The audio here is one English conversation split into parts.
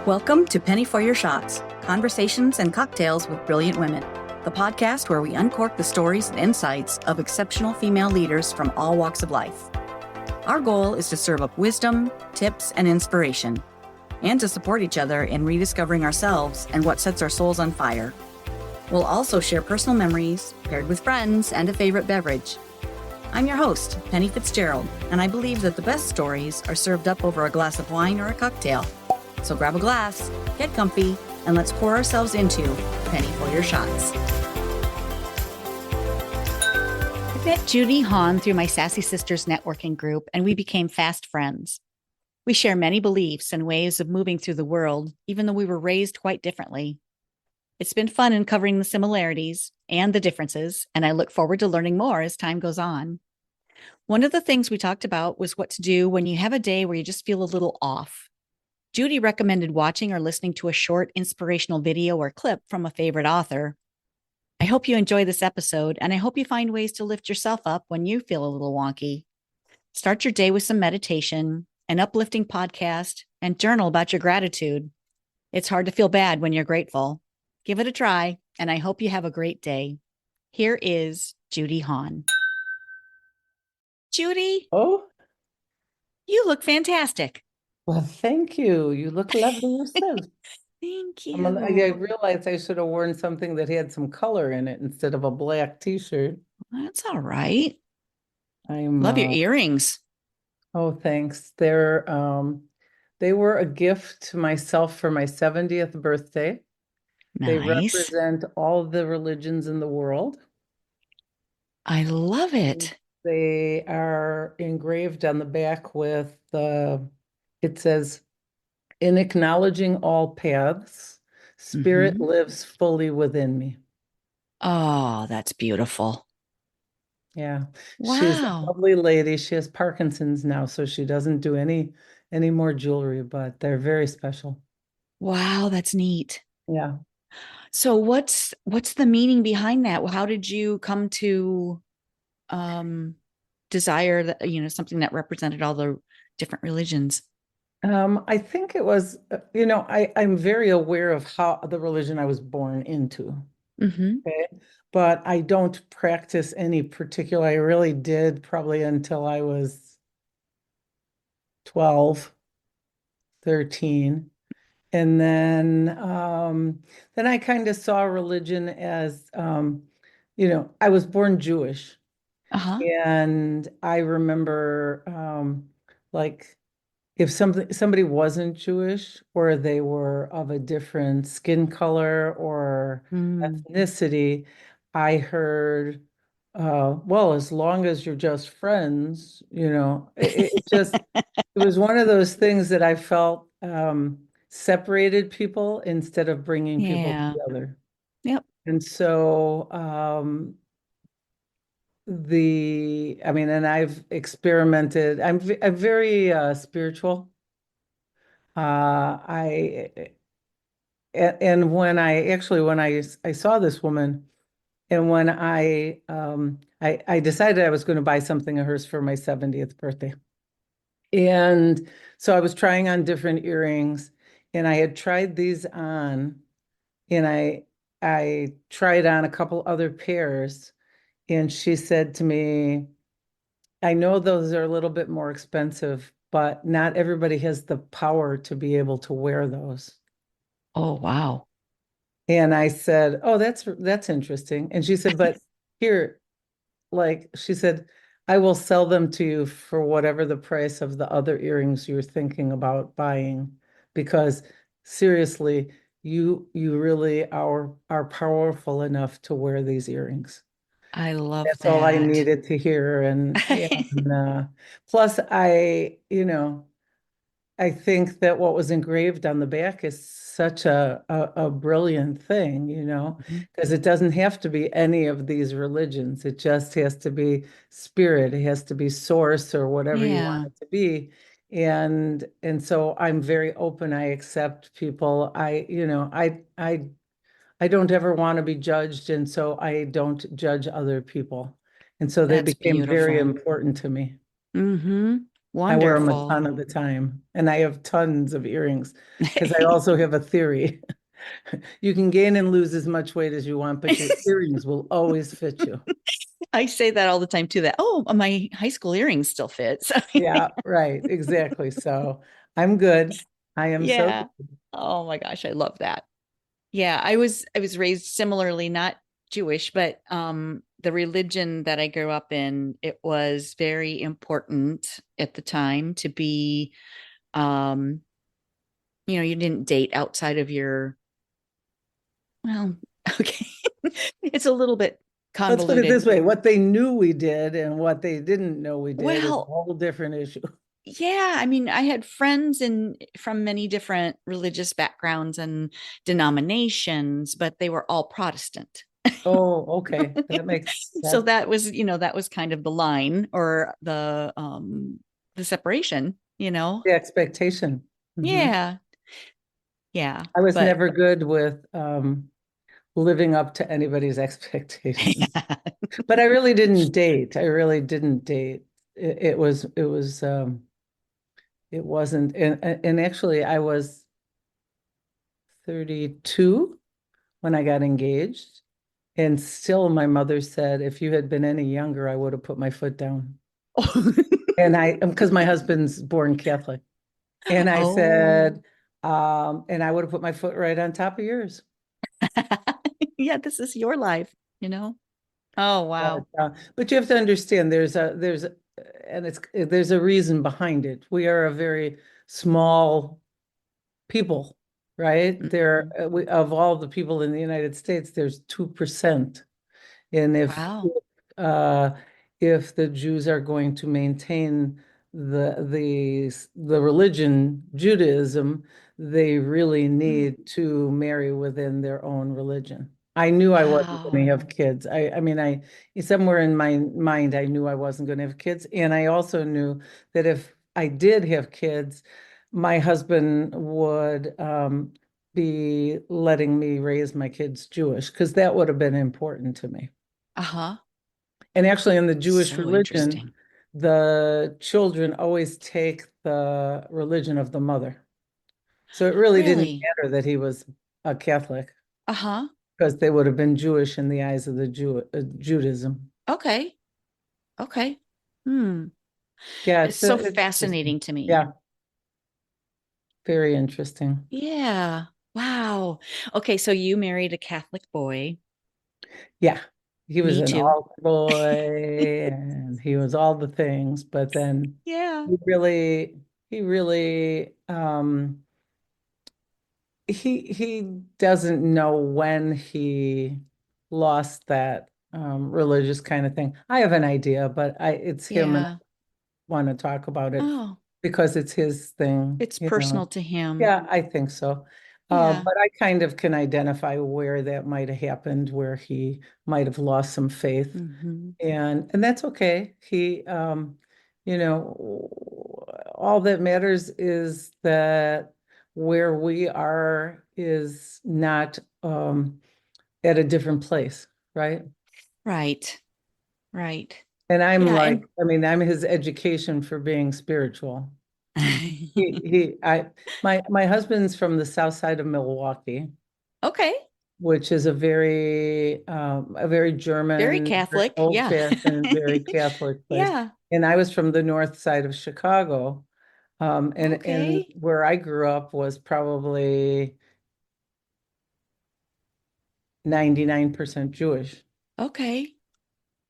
Welcome to Penny for Your Shots, Conversations and Cocktails with Brilliant Women, the podcast where we uncork the stories and insights of exceptional female leaders from all walks of life. Our goal is to serve up wisdom, tips, and inspiration, and to support each other in rediscovering ourselves and what sets our souls on fire. We'll also share personal memories, paired with friends and a favorite beverage. I'm your host, Penny Fitzgerald, and I believe that the best stories are served up over a glass of wine or a cocktail. So grab a glass, get comfy, and let's pour ourselves into Penny for Your Shots. I met Judy Hahn through my Sassy Sisters networking group, and we became fast friends. We share many beliefs and ways of moving through the world, even though we were raised quite differently. It's been fun uncovering the similarities and the differences, and I look forward to learning more as time goes on. One of the things we talked about was what to do when you have a day where you just feel a little off. Judy recommended watching or listening to a short inspirational video or clip from a favorite author. I hope you enjoy this episode, and I hope you find ways to lift yourself up when you feel a little wonky. Start your day with some meditation, an uplifting podcast, and journal about your gratitude. It's hard to feel bad when you're grateful. Give it a try, and I hope you have a great day. Here is Judy Hahn. Judy, Oh, you look fantastic. well, thank you. You look lovely yourself. Thank you. I realized I should have worn something that had some color in it instead of a black t-shirt. That's all right. I'm Love your earrings. Oh, thanks. They were a gift to myself for my 70th birthday. They Nice. represent all the religions in the world. I love it. They are engraved on the back with it says, "In acknowledging all paths, spirit lives fully within me." Oh, that's beautiful. Yeah. Wow. She's a lovely lady. She has Parkinson's now, so she doesn't do any more jewelry, but they're very special. Wow, that's neat. Yeah. So what's the meaning behind that? How did you come to desire that, something that represented all the different religions? I think it was, I'm very aware of how the religion I was born into. Okay. But I don't practice any particular, I really did probably until I was 12, 13. And then I kind of saw religion as, I was born Jewish. And I remember like if somebody wasn't Jewish or they were of a different skin color or ethnicity, I heard, well, as long as you're just friends, it was one of those things that I felt separated people instead of bringing people together. Yep. And so and I've experimented. I'm very spiritual. And when I saw this woman, and when I decided I was going to buy something of hers for my 70th birthday. And so I was trying on different earrings, and I had tried these on, and I tried on a couple other pairs. And she said to me, "I know those are a little bit more expensive, but not everybody has the power to be able to wear those." Oh, wow. And I said, "Oh, that's interesting." And she said, "But here," she said, "I will sell them to you for whatever the price of the other earrings you're thinking about buying, because seriously, you really are powerful enough to wear these earrings." I love That's that. all I needed to hear. And plus I think that what was engraved on the back is such a brilliant thing, because it doesn't have to be any of these religions. It just has to be spirit. It has to be source or whatever you want it to be. And so I'm very open. I accept people. I don't ever want to be judged, and so I don't judge other people. And so they became very important to me. I wear them a Wonderful. ton of the time, and I have tons of earrings because I also have a theory. You can gain and lose as much weight as you want, but your earrings will always fit you. I say that all the time too, that, oh, my high school earrings still fit. So Yeah, right. Exactly. So I'm good. I am so yeah. good. Oh my gosh, I love that. Yeah, I was raised similarly, not Jewish, but the religion that I grew up in, it was very important at the time to be um you didn't date outside of your, well, okay. It's a little bit Let's put it convoluted. this way. What they knew we did and what they didn't know we did is a Well, whole different issue. yeah, I mean, I had friends in from many different religious backgrounds and denominations, but they were all Protestant. Oh, okay. That makes So that that was kind of the line or the separation, you know. the expectation. Mhm. Yeah. Yeah. I was But never good with living up to anybody's expectations. But I really didn't date. I really didn't date. It wasn't and actually I was 32 when I got engaged. And still my mother said, if you had been any younger, I would have put my foot down. And because my husband's born Catholic. And I oh. said, and I would have put my foot right on top of yours. Yeah, this is your life, you know. Oh, wow. But you have to understand and there's a reason behind it. We are a very small people, right? Mhm. Of all the people in the United States, there's 2%. And Wow. uh, if the Jews are going to maintain the religion Judaism, they really Mm. need to marry within their own religion. I knew I wasn't going to Wow. have kids. I mean, somewhere in my mind, I knew I wasn't going to have kids, and I also knew that if I did have kids, my husband would be letting me raise my kids Jewish because that would have been important to me. Uh-huh. And actually, in the Jewish So religion, interesting. the children always take the religion of the mother. So it really didn't Really? matter that he was a Catholic Uh-huh. because they would have been Jewish in the eyes of the Judaism. Okay. Okay. Hmm. Yeah, It's so it's interesting. fascinating to me. Yeah, very interesting. Yeah. Wow. Okay, so you married a Catholic boy. Yeah, he was Me an too. altar boy and he was all the things, but then Yeah. he really he doesn't know when he lost that religious kind of thing. I have an idea, but it's him and I Yeah. want to talk about it Oh, because it's his thing, it's personal to him. Yeah, I think so. Yeah. But I kind of can identify where that might have happened, where he might have lost some faith, Hmm. and that's okay. You know, all that matters is that where we are is not at a different place, right? Right. Right. And I'm Yeah. like, And I mean, I'm his education for being spiritual. My husband's from the south side of Milwaukee, okay. which is a very Very German, very Catholic. Yeah. old-fashioned, very Catholic place. Yeah. And I was from the north side of Chicago. And Okay. where I grew up was probably 99% Jewish. Okay.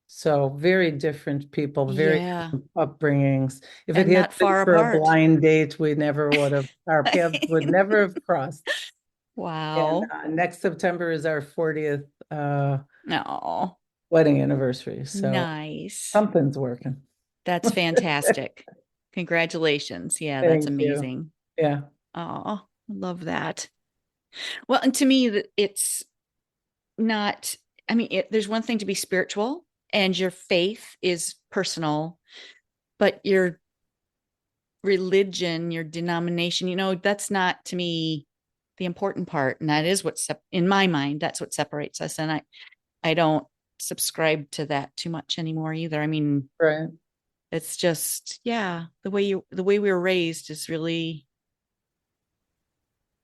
So very different people, very Yeah. different upbringings. If it And had not been far for a apart. blind date, our paths would never have crossed. And Wow. next September is our 40th No. wedding anniversary. So Nice. something's working. That's fantastic. Congratulations. Yeah, that's Thank you. amazing. Yeah, Oh, I love that. Well, and to me, it's not, I mean, there's one thing to be spiritual and your faith is personal, but your religion, your denomination, that's not to me the important part. And that is in my mind, that's what separates us. And I don't subscribe to that too much anymore either. I mean, right. It's just, yeah, the way we were raised is really,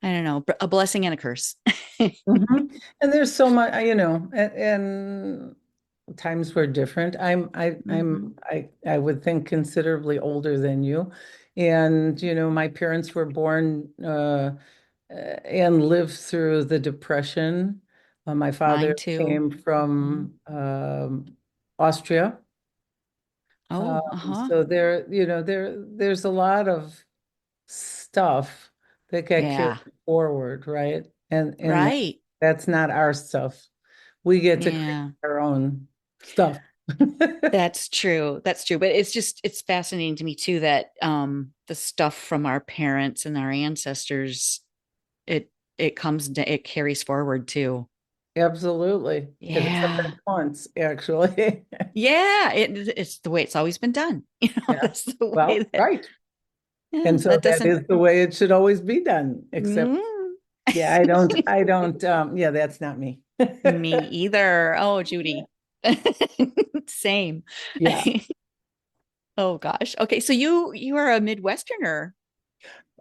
I don't know, a blessing and a curse. Mhm. And there's so much, and times were different. Mhm. I would think considerably older than you. And, my parents were born and lived through the Depression. My Mine father too. came Mhm. from Austria. Oh, uh-huh. So there's a lot of stuff that got carried Yeah. forward, right? And Right. that's not our stuff. We get to create Yeah. our own stuff. That's true. That's true. But it's fascinating to me too that the stuff from our parents and our ancestors, it carries forward too. Absolutely. Except Yeah. at once, actually. Yeah. It's the way it's always been done. Yeah. That's the way Well, that, right. yeah, And so that that doesn't. is the way it should always be done. Except, Mm. yeah, yeah, that's not me. Me either. Oh, Judy. Same. Yeah. Oh gosh. Okay, so you are a Midwesterner.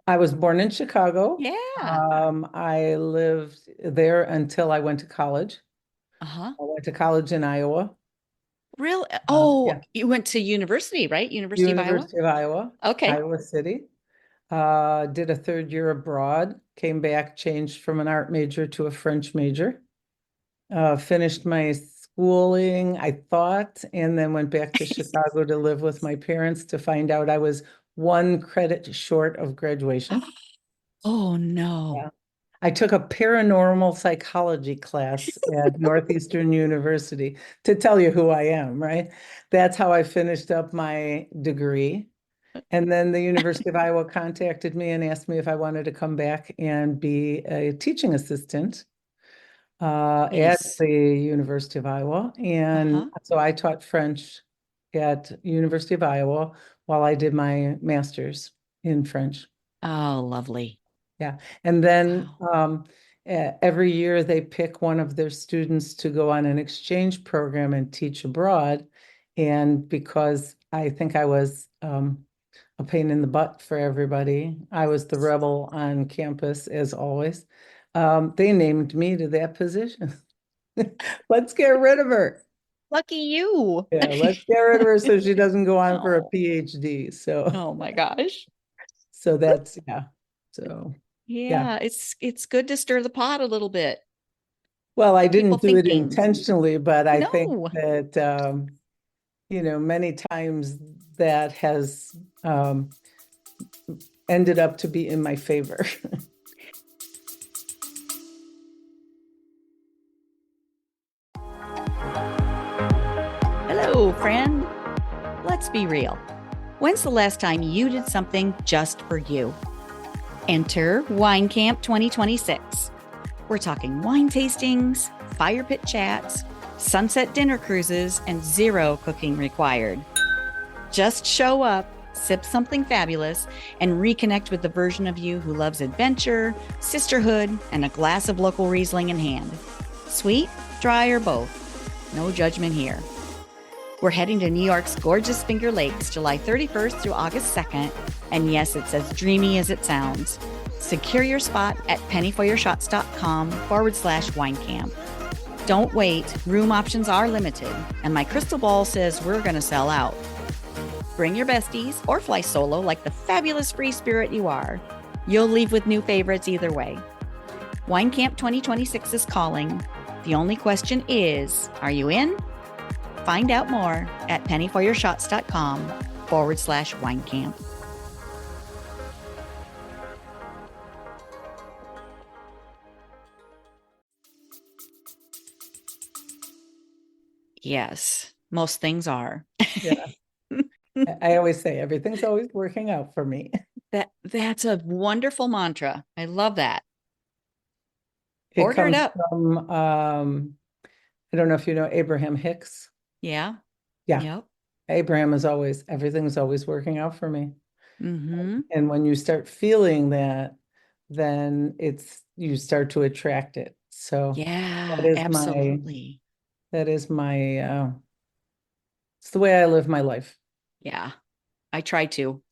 I was born in Chicago. Yeah. I lived there until I went to college. Uh-huh. I went to college in Iowa. Real. Oh, Yeah, you went to university, right? University of Iowa? University of Iowa, Okay. Iowa City. Did a third year abroad, came back, changed from an art major to a French major. Finished my schooling, I thought, and then went back to Chicago to live with my parents to find out I was one credit short of graduation. Oh Yeah. no. I took a paranormal psychology class at Northeastern University to tell you who I am, right? That's how I finished up my degree. And then the University of Iowa contacted me and asked me if I wanted to come back and be a teaching assistant at Nice. the University of Iowa. And Uh-huh. so I taught French at University of Iowa while I did my master's in French. Oh, lovely. Yeah. And then Wow. every year they pick one of their students to go on an exchange program and teach abroad. And because I think I was a pain in the butt for everybody, I was the rebel on campus as always. They named me to that position. Let's get rid of her. Lucky you. Yeah, let's get rid of her so she doesn't go on for a Oh, PhD. So, oh my gosh. so that's, yeah. So, yeah. Yeah, it's good to stir the pot a little bit. Well, I Get people didn't do it thinking. intentionally, but I think No. that, many times that has ended up to be in my favor. Hello, friend. Let's be real. When's the last time you did something just for you? Enter Wine Camp 2026. We're talking wine tastings, fire pit chats, sunset dinner cruises, and zero cooking required. Just show up, sip something fabulous, and reconnect with the version of you who loves adventure, sisterhood, and a glass of local Riesling in hand. Sweet, dry, or both. No judgment here. We're heading to New York's gorgeous Finger Lakes, July 31st through August 2nd. And yes, it's as dreamy as it sounds. Secure your spot at pennyforyourshots.com/wine camp. Don't wait, room options are limited, and my crystal ball says we're going to sell out. Bring your besties or fly solo like the fabulous free spirit you are. You'll leave with new favorites either way. Wine Camp 2026 is calling. The only question is, are you in? Find out more at pennyforyourshots.com/wine camp. Yes, most things are. Yeah. I always say everything's always working out for me. That's a wonderful mantra. I love that. It Order it comes up. from, I don't know if you know Abraham Hicks. Yeah. Yeah. Yep. Abraham is always, everything's always working out for me. Mm-hmm. And when you start feeling that, then you start to attract it. So that Yeah, is my, absolutely. that is my, it's the way I live my life. Yeah. I try to.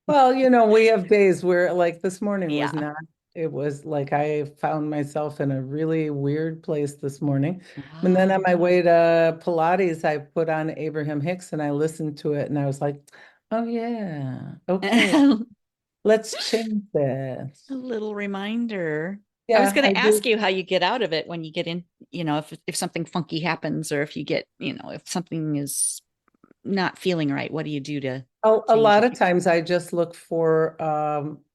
Well, we have days where like this morning was Yeah. not, it was like I found myself in a really weird place this morning. And then on Ah. my way to Pilates, I put on Abraham Hicks and I listened to it and I was like, oh yeah, okay, A let's change that. little reminder. I was Yeah, going I to ask do. you how you get out of it when you get in, if something funky happens, or if you get, if something is not feeling right, what do you do to A change lot it? of times I just look for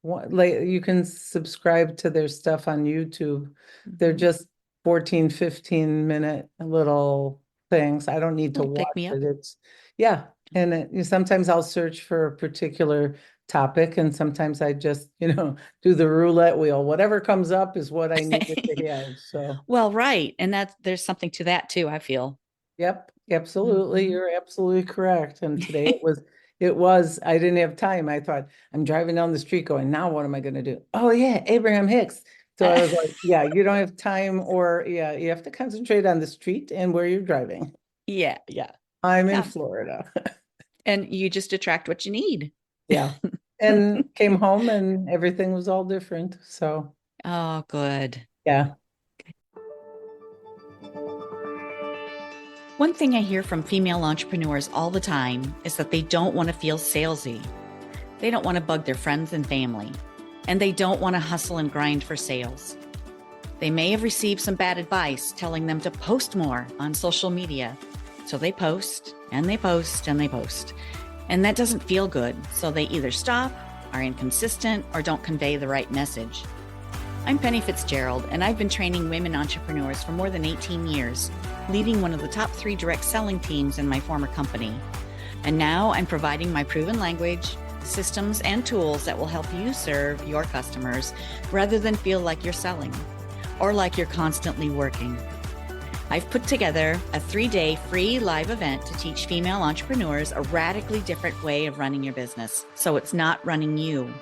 like you can subscribe to their stuff on YouTube. They're Mhm. just 14, 15-minute little things. I don't need to Little watch pick me it. up. It's yeah. And sometimes I'll search for a particular topic and sometimes I just, do the roulette wheel. Whatever comes up is what I needed to have. So Well, right. And there's something to that too, I feel. yep, absolutely. Mhm. You're absolutely correct. And today it was, I didn't have time. I thought, I'm driving down the street going, now what am I going to do? Oh yeah, Abraham Hicks. So I was like, yeah, you don't have time or yeah, you have to concentrate on the street and where you're driving. Yeah, yeah. I'm in Yeah. Florida. And you just attract what you need. Yeah. And came home and everything was all different. So Oh, good. yeah, One thing I hear from female entrepreneurs all the time is that they don't want to feel salesy. They don't want to bug their friends and family, and they don't want to hustle and grind for sales. They may have received some bad advice telling them to post more on social media. So they post and they post and they post. And that doesn't feel good. So they either stop, are inconsistent, or don't convey the right message. I'm Penny Fitzgerald, and I've been training women entrepreneurs for more than 18 years, leading one of the top 3 direct selling teams in my former company. And now I'm providing my proven language, systems, and tools that will help you serve your customers rather than feel like you're selling or like you're constantly working. I've put together a 3-day free live event to teach female entrepreneurs a radically different way of running your business, so it's not running you.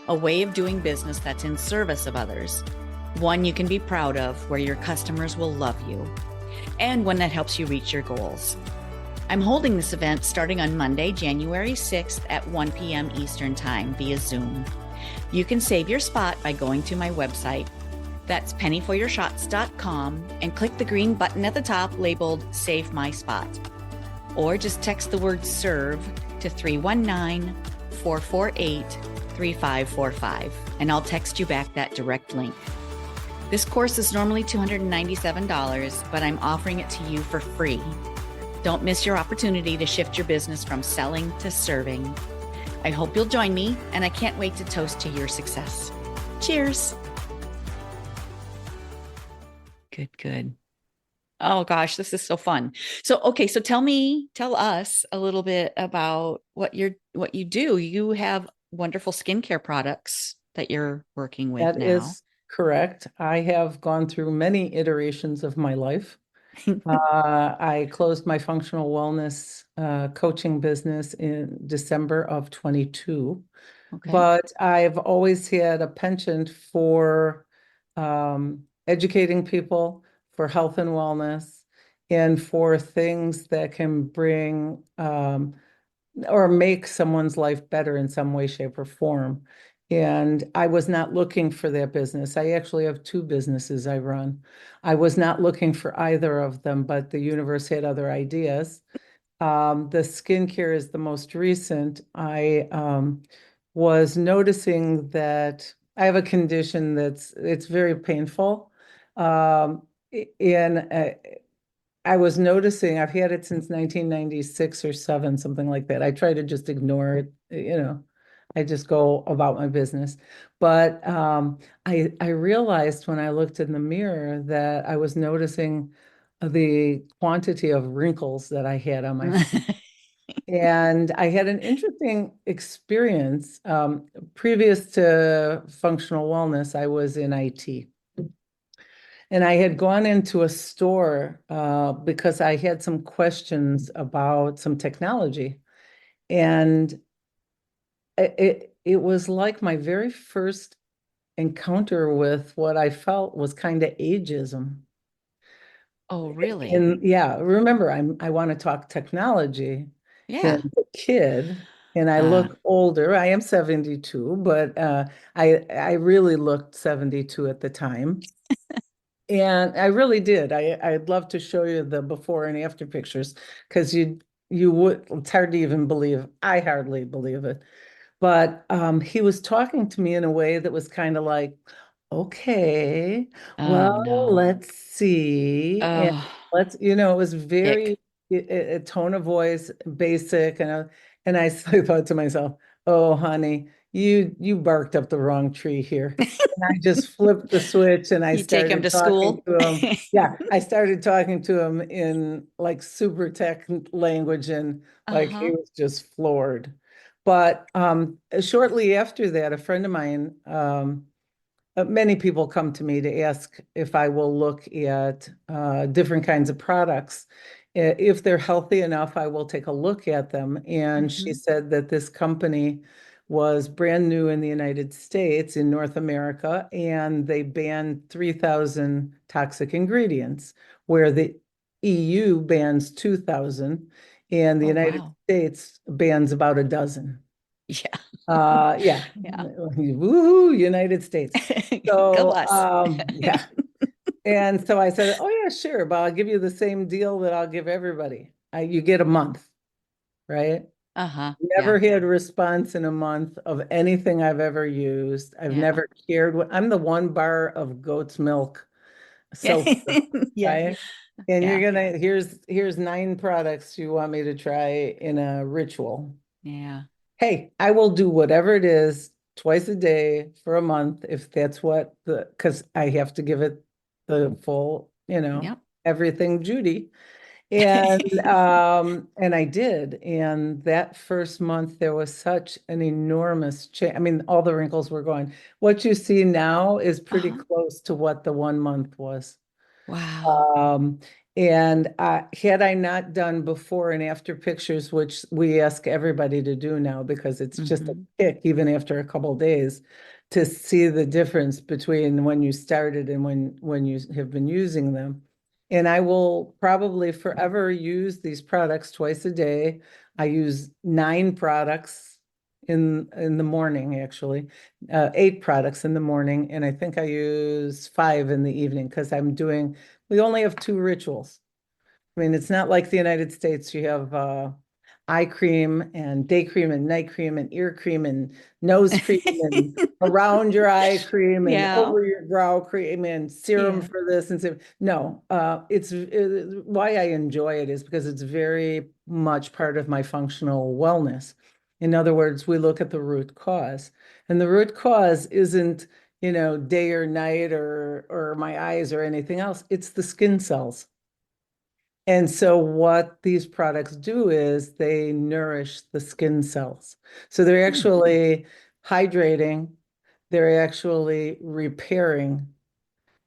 A way of doing business that's in service of others, one you can be proud of, where your customers will love you, and one that helps you reach your goals. I'm holding this event starting on Monday, January 6th at 1 p.m. Eastern Time via Zoom. You can save your spot by going to my website. That's pennyforyourshots.com and click the green button at the top labeled Save My Spot. Or just text the word SERVE to 319-448-3545 and I'll text you back that direct link. This course is normally $297, but I'm offering it to you for free. Don't miss your opportunity to shift your business from selling to serving. I hope you'll join me, and I can't wait to toast to your success. Cheers. Good, good. Oh gosh, this is so fun. So, okay, so tell us a little bit about what you do. You have wonderful skincare products that you're working with that now. is correct. I have gone through many iterations of my life. I closed my functional wellness coaching business in December of 22, Okay. but I've always had a penchant for educating people, for health and wellness, and for things that can bring or make someone's life better in some way, shape, or form. And I was not looking for that business. I actually have 2 businesses I run. I was not looking for either of them, but the universe had other ideas. The skincare is the most recent. I was noticing that I have a condition it's very painful. And I was noticing I've had it since 1996 or 7, something like that. I try to just ignore it, I just go about my business. But I realized when I looked in the mirror that I was noticing the quantity of wrinkles that I had on my face. And I had an interesting experience. Previous to functional wellness, I was in IT. And I had gone into a store because I had some questions about some technology. And it was like my very first encounter with what I felt was kind of ageism. Oh, really? And yeah, remember, I want to talk technology Yeah. and the kid. and I look older. I am 72, but I really looked 72 at the time. And I really did. I'd love to show you the before and after pictures because you would, it's hard to even believe. I hardly believe it. But he was talking to me in a way that was kind of like, okay, Oh well, no. let's see. And Oh, let's, it was ick. very a tone of voice, basic, and I thought to myself, oh, honey, you barked up the wrong tree here. And I just flipped the switch and I You take him started to talking school? to him. Yeah, I started talking to him in like super tech language and like he Uh-huh. was just floored. But shortly after that, a friend of mine, many people come to me to ask if I will look at different kinds of products. If they're healthy enough, I will take a look at them. And she Hmm. said that this company was brand new in the United States, in North America, and they banned 3,000 toxic ingredients, where the EU bans 2,000, and the Oh, United wow. States bans about a dozen. Yeah. Yeah. Yeah. Woohoo, United States. Go So, us. yeah. And so I said, oh yeah, sure, but I'll give you the same deal that I'll give everybody. You get a month, right? Uh-huh. Never Yeah. had a response in a month of anything I've ever used. I've Yeah. never cared what I'm the one bar of goat's milk Yeah. so far, Yeah. right? And you're Yeah. gonna here's 9 products you want me to try in a ritual. Yeah. Hey, I will do whatever it is twice a day for a month if that's what because I have to give it the full, Yep. everything Judy. And I did. And that first month there was such an enormous change. I mean, all the wrinkles were gone. What you see now is pretty Uh-huh. close to what the 1 month was. Wow. Um, and had I not done before and after pictures, which we ask everybody to do now because it's just a Hmm. kick, even after a couple of days, to see the difference between when you started and when you have been using them. And I will probably forever use these products twice a day. I use 9 products in the morning, actually, 8 products in the morning, and I think I use 5 in the evening because we only have 2 rituals. I mean, it's not like the United States. You have eye cream and day cream and night cream and ear cream and nose cream and around your eye cream and Yeah. over your brow cream and serum Yeah. for this and so. No, why I enjoy it is because it's very much part of my functional wellness. In other words, we look at the root cause, and the root cause isn't, day or night or my eyes or anything else. It's the skin cells. And so what these products do is they nourish the skin cells. So they're Hmm. actually hydrating, they're actually repairing.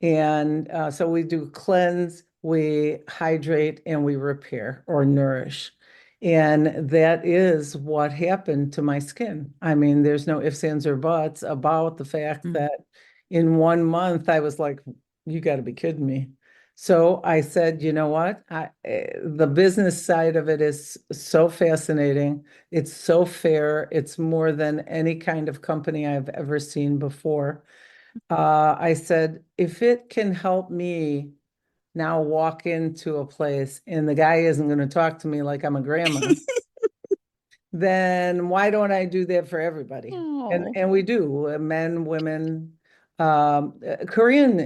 And so we do cleanse, we hydrate, and we repair or nourish. And that is what happened to my skin. I mean, there's no ifs, ands, or buts about the fact Mm. that in 1 month I was like, you got to be kidding me. So I said, you know what? The business side of it is so fascinating. It's so fair. It's more than any kind of company I've ever seen before. I said, if it can help me now walk into a place and the guy isn't going to talk to me like I'm a grandma, then why don't I do that for everybody? And Oh, and we do, men, women, Korean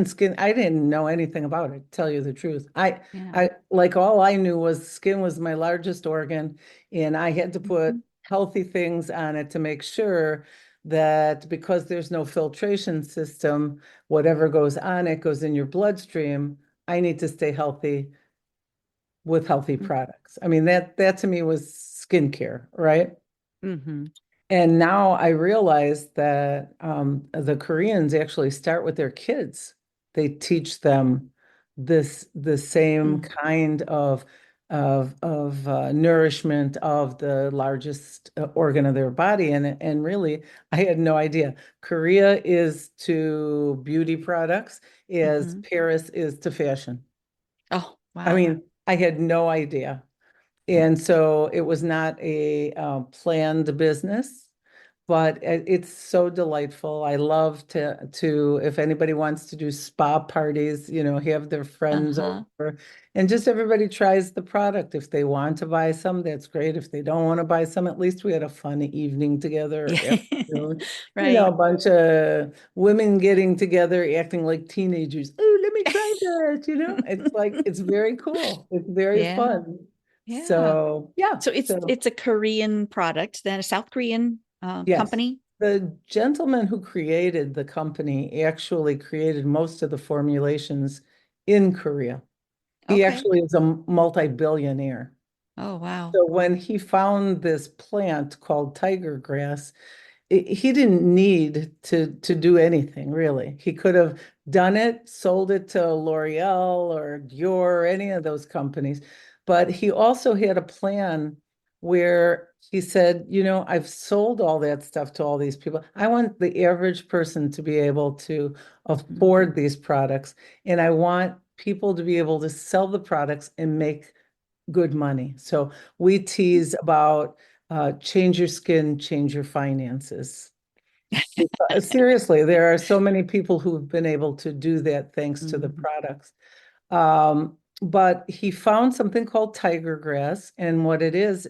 skin. I didn't know anything about it, to tell you the truth. yeah. I like all I knew was skin was my largest organ, and I had to put Mhm. healthy things on it to make sure that because there's no filtration system, whatever goes on it goes in your bloodstream. I need to stay healthy with healthy products. I mean, that to me was skincare, right? Mm-hmm. And now I realize that the Koreans actually start with their kids. They teach them the same Mm. kind of nourishment of the largest organ of their body. And really, I had no idea. Korea is to beauty products as Mm-hmm. Paris is to fashion. Oh, I wow. mean, I had no idea. And so it was not a planned business, but it's so delightful. I love to if anybody wants to do spa parties, have their friends over, and just everybody tries the product. If they want to buy some, that's great. If they don't want to buy some, at least we had a fun evening together. Afternoon. Right. A bunch of women getting together, acting like teenagers. Oh, let me try that. It's like it's very cool. It's very fun. Yeah. So yeah. So it's a Korean product, then a South Korean Yes. company. The gentleman who created the company actually created most of the formulations in Korea. He Okay. actually is a multi-billionaire. Oh, wow. So when he found this plant called tiger grass, he didn't need to do anything really. He could have done it, sold it to L'Oreal or Dior or any of those companies. But he also had a plan where he said, I've sold all that stuff to all these people. I want the average person to be able to afford these products. And I want people to be able to sell the products and make good money. So we tease about change your skin, change your finances. Seriously, there are so many people who have been able to do that thanks to the products. But he found something called tiger grass, and what it is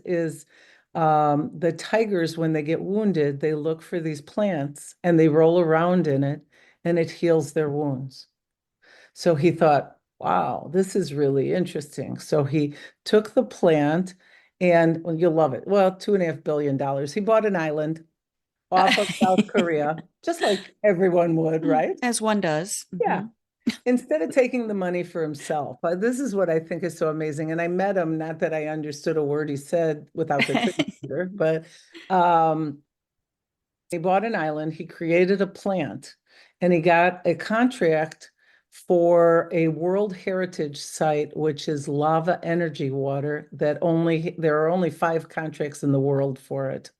the tigers, when they get wounded, they look for these plants and they roll around in it, and it heals their wounds. So he thought, wow, this is really interesting. So he took the plant and well, you'll love it. Well, $2.5 billion. He bought an island off of South Korea, just like everyone would, right? As one does. Yeah. Instead of taking the money for himself. This is what I think is so amazing. And I met him, not that I understood a word he said without the translator, but he bought an island, he created a plant, and he got a contract for a World Heritage site, which is lava energy water that there are only 5 contracts in the world for it.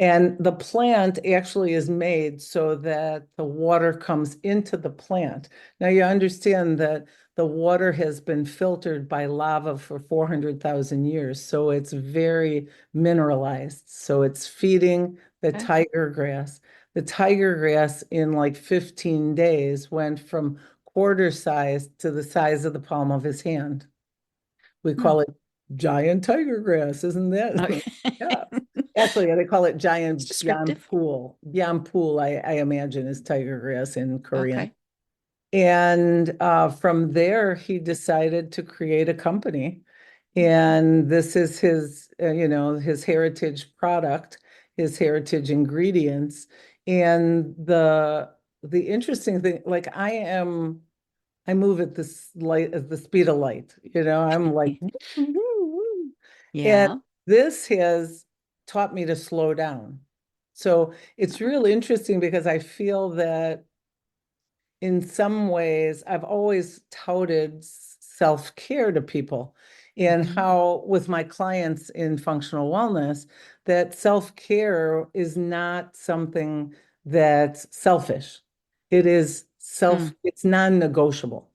And the plant actually is made so that the water comes into the plant. Now you understand that the water has been filtered by lava for 400,000 years, so it's very mineralized. So it's feeding the tiger grass. The tiger grass in like 15 days went from quarter size to the size of the palm of his hand. We call it giant tiger grass, isn't that? Okay. Yeah. Actually, they call it giant Descriptive. Yampool, I imagine, is tiger grass in Korean. Okay. And from there, he decided to create a company. And this is his heritage product, his heritage ingredients. And the interesting thing, like I move at the speed of light. I'm like, and Yeah. this has taught me to slow down. So it's real interesting because I feel that in some ways I've always touted self-care to people and how with my clients in functional wellness that self-care is not something that's selfish. It's non-negotiable.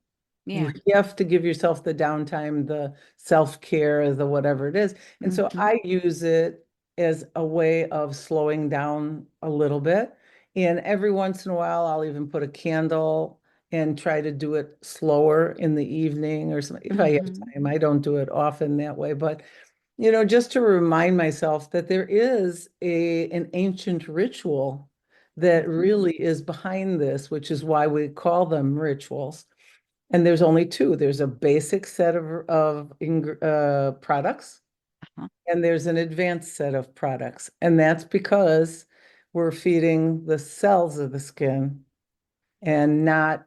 Yeah. You have to give yourself the downtime, the self-care, the whatever it is. And so I use it as a way of slowing down a little bit. And every once in a while, I'll even put a candle and try to do it slower in the evening or something. If I have time, I don't do it often that way. But, just to remind myself that there is an ancient ritual that really is behind this, which is why we call them rituals. And there's only 2. There's a basic set of products, and there's an advanced set of products. And that's because we're feeding the cells of the skin and not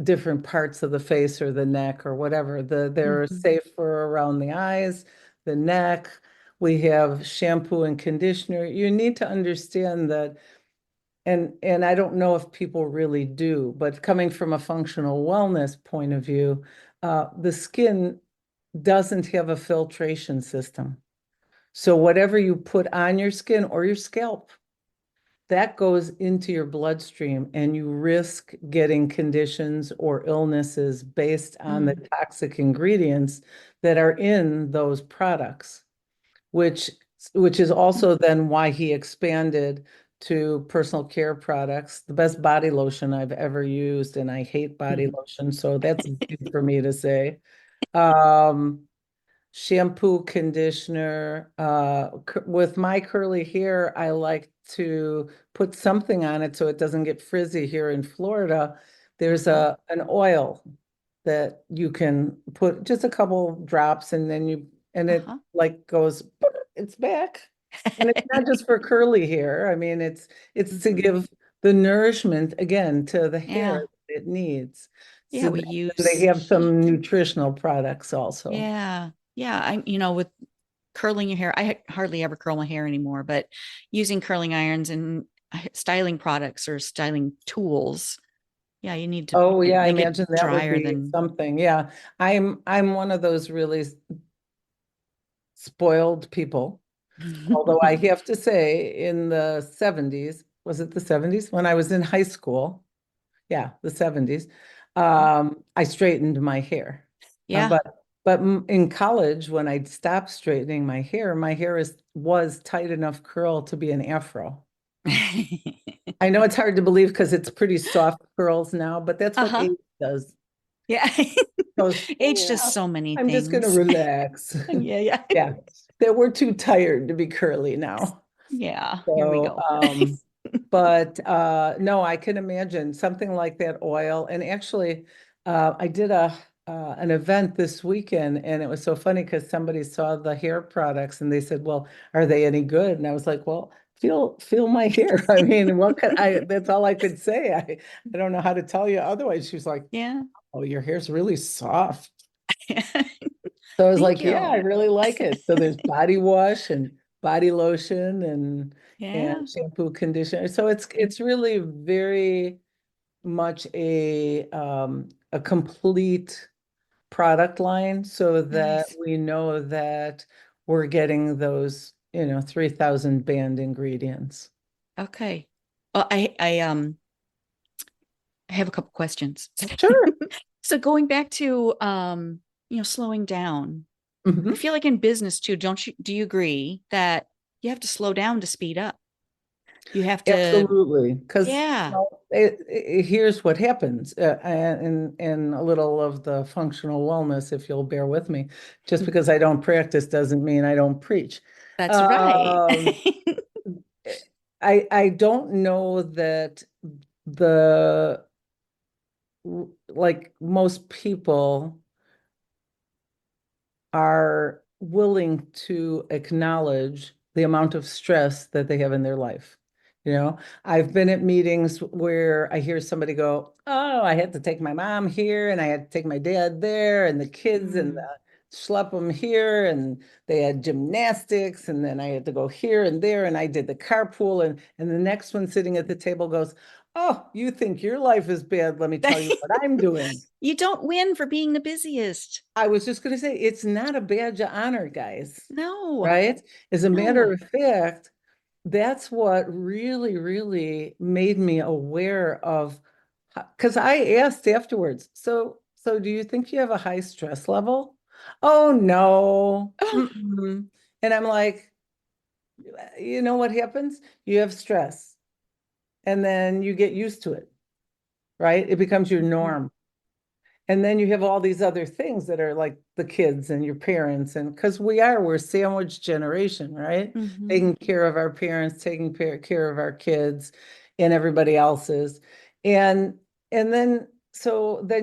different parts of the face or the neck or whatever. They're safe for around the eyes, the neck. We have shampoo and conditioner. You need to understand that and I don't know if people really do, but coming from a functional wellness point of view, the skin doesn't have a filtration system. So whatever you put on your skin or your scalp that goes into your bloodstream and you risk getting conditions or illnesses based on the toxic ingredients that are in those products, which is also then why he expanded to personal care products. The best body lotion I've ever used, and I hate body lotion, so that's easy for me to say. Um, Shampoo, conditioner. With my curly hair, I like to put something on it so it doesn't get frizzy here in Florida. There's an oil that you can put just a couple drops and then it like goes, it's back. And it's not just for curly hair. I mean, it's to give the nourishment again to the hair that it needs. Yeah, So we they use have some heat. nutritional products also. Yeah. Yeah. With curling your hair, I hardly ever curl my hair anymore, but using curling irons and styling products or styling tools, yeah, you need to Oh yeah, I make it imagine that would drier be than. something. Yeah. I'm one of those really spoiled people. Although I have to say, in the 70s, was it the 70s? When I was in high school, yeah, the 70s, I straightened my hair. Yeah. But in college, when I stopped straightening my hair was tight enough curl to be an afro. I know it's hard to believe because it's pretty soft curls now, but that's what age does. Yeah. Goes, Age yeah, does so many I'm just going to things. relax. Yeah. Yeah, that we're too tired to be curly now. Yeah. Here we So, go. but no, I can imagine something like that oil. And actually, I did an event this weekend, and it was so funny because somebody saw the hair products and they said, "Well, are they any good?" And I was like, "Well, feel my hair." I mean, what could I? That's all I could say. I don't know how to tell you otherwise. She was like, Yeah. "Oh, your hair's really soft." So I was Thank like, yeah, I you. really like it. So there's body wash and body lotion and Yeah. shampoo, conditioner. So it's really very much a complete product line so that Nice. we know that we're getting those, 3,000 banned ingredients. Okay. Well, I have a couple questions. Sure. So going back to slowing down. I Mhm. feel like in business too, do you agree that you have to slow down to speed up? You have to, Absolutely, because yeah. here's what happens, and a little of the functional wellness, if you'll bear with me. Just because I don't practice doesn't mean I don't preach. That's right. Um, I don't know that the like most people are willing to acknowledge the amount of stress that they have in their life. I've been at meetings where I hear somebody go, "Oh, I had to take my mom here and I had to take my dad there and the kids and Mm. schlep them here and they had gymnastics and then I had to go here and there and I did the carpool and the next one sitting at the table goes, 'Oh, you think your life is bad? Let me tell you what I'm doing.'" You don't win for being the busiest. I was just going to say, it's not a badge of honor, guys, No, right? As a matter no. of fact, that's what really, really made me aware of, because I asked afterwards, so do you think you have a high stress level? Oh, no. Oh, Mm-mm. And I'm like, you know what happens? You have stress, and then you get used to it, right? It becomes your norm. And then you have all these other things that are like the kids and your parents. And because we're sandwich generation, right? mm-hmm. Taking care of our parents, taking care of our kids and everybody else's. And then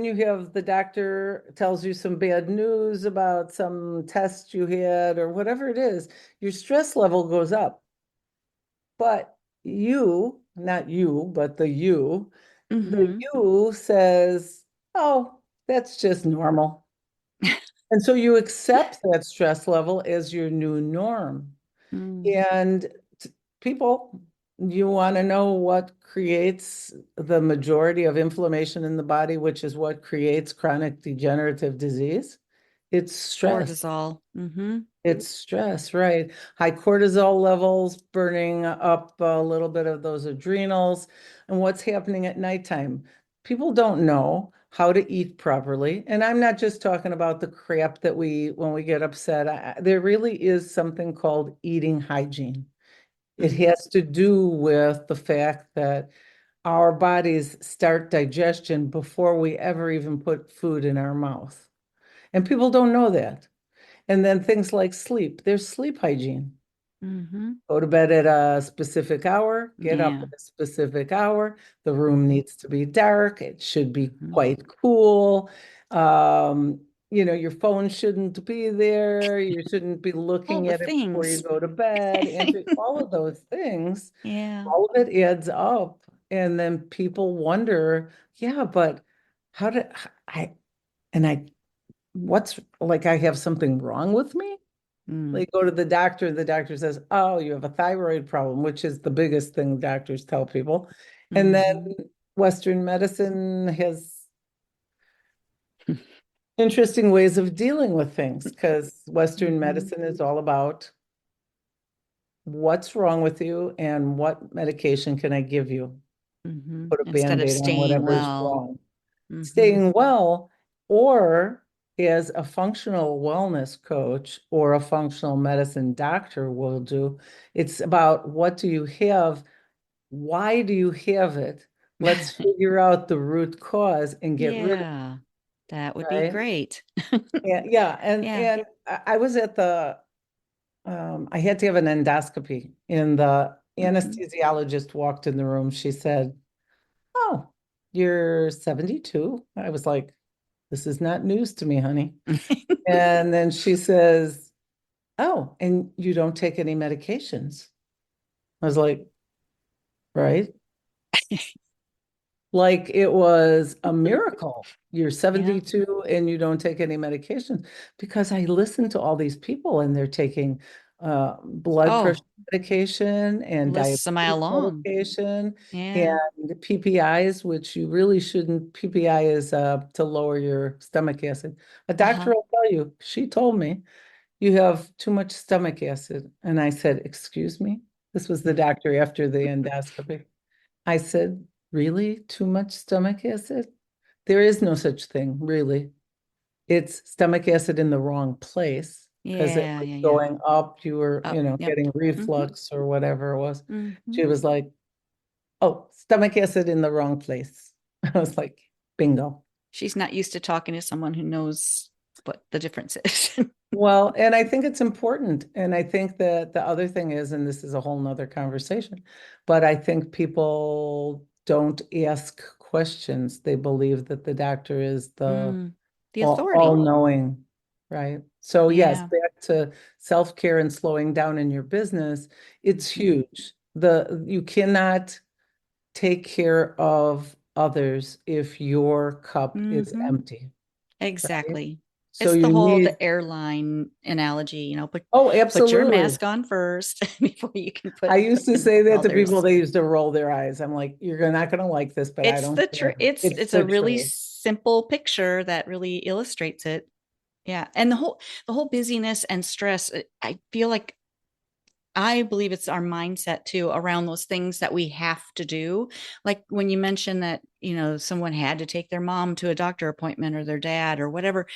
you have the doctor tells you some bad news about some test you had or whatever it is, your stress level goes up. But not you, but the Mm-hmm. you says, "Oh, that's just normal." And so you accept that stress level as your new norm. Mm. And people, you want to know what creates the majority of inflammation in the body, which is what creates chronic degenerative disease? It's stress. Cortisol. Mm-hmm. It's stress, right? High cortisol levels, burning up a little bit of those adrenals. And what's happening at nighttime? People don't know how to eat properly. And I'm not just talking about the crap that when we get upset. There really is something called eating hygiene. It Mm-hmm. has to do with the fact that our bodies start digestion before we ever even put food in our mouth. And people don't know that. And then things like sleep, there's sleep hygiene. Mm-hmm. Go to bed at a specific hour, get up Yeah. at a specific hour. The room Mm-hmm. needs to be dark. It should be Mm-hmm. quite cool. Um, your phone shouldn't be there. You shouldn't be All looking the at it before you things. go to bed. And all of those things, Yeah. all of it adds up. And then people wonder, yeah, but how did I, and I, what's like, I have something wrong with me? Mm. They go to the doctor says, oh, you have a thyroid problem, which is the biggest thing doctors tell people. And then Mm-hmm. Western medicine has interesting ways of dealing with things because Western Mm-hmm. medicine is all about what's wrong with you and what medication can I give you? Mm-hmm. Put a Instead of Band-Aid on staying whatever's well. wrong. Mm-hmm. Staying well, or as a functional wellness coach or a functional medicine doctor will do, it's about what do you have? Why do you have it? Let's figure out the root cause and get rid of Yeah, that would it, be right? great. Yeah, and Yeah. and I was at I had to have an endoscopy, and the Mm-hmm. anesthesiologist walked in the room. She said, "Oh, you're 72." I was like, "This is not news to me, honey." And then she says, "Oh, and you don't take any medications." I was like, "Right." Like it was a miracle. You're Yeah. 72 and you don't take any medication because I listen to all these people and they're taking blood pressure Oh, medication and lists a mile diabetes long. medication Yeah. and PPIs, which you really shouldn't. PPI is to lower your stomach acid. A doctor Uh-huh. will tell you, she told me, you have too much stomach acid. And I said, excuse me? This was the doctor after the endoscopy. I said, really? Too much stomach acid? There is no such thing, really. It's stomach acid in the wrong place because it Yeah, was yeah, yeah. going up, you were, Up. Yep. getting Mm-hmm. reflux or whatever it was. Mm-hmm. She was like, oh, stomach acid in the wrong place. I was like, bingo. She's not used to talking to someone who knows what the difference is. Well, and I think it's important. And I think that the other thing is, and this is a whole nother conversation, but I think people don't ask questions. They believe that the doctor is the Mm, the all authority. knowing, right? So yes, Yeah. back to self-care and slowing down in your business, it's Mm-hmm. huge. You cannot take care of others if your cup is Mm-hmm. empty, right? Exactly. So It's the you whole need, the airline analogy, oh, put your absolutely. mask on first before you can I put used to in say that to people, others. they used to roll their eyes. I'm like, you're not going to like this, but I It's don't the truth. care. It's It's it's the a really truth. simple picture that really illustrates it. Yeah. And the whole busyness and stress, I feel like I believe it's our mindset too around those things that we have to do. Like when you mentioned that, someone had to take their mom to a doctor appointment or their dad or whatever,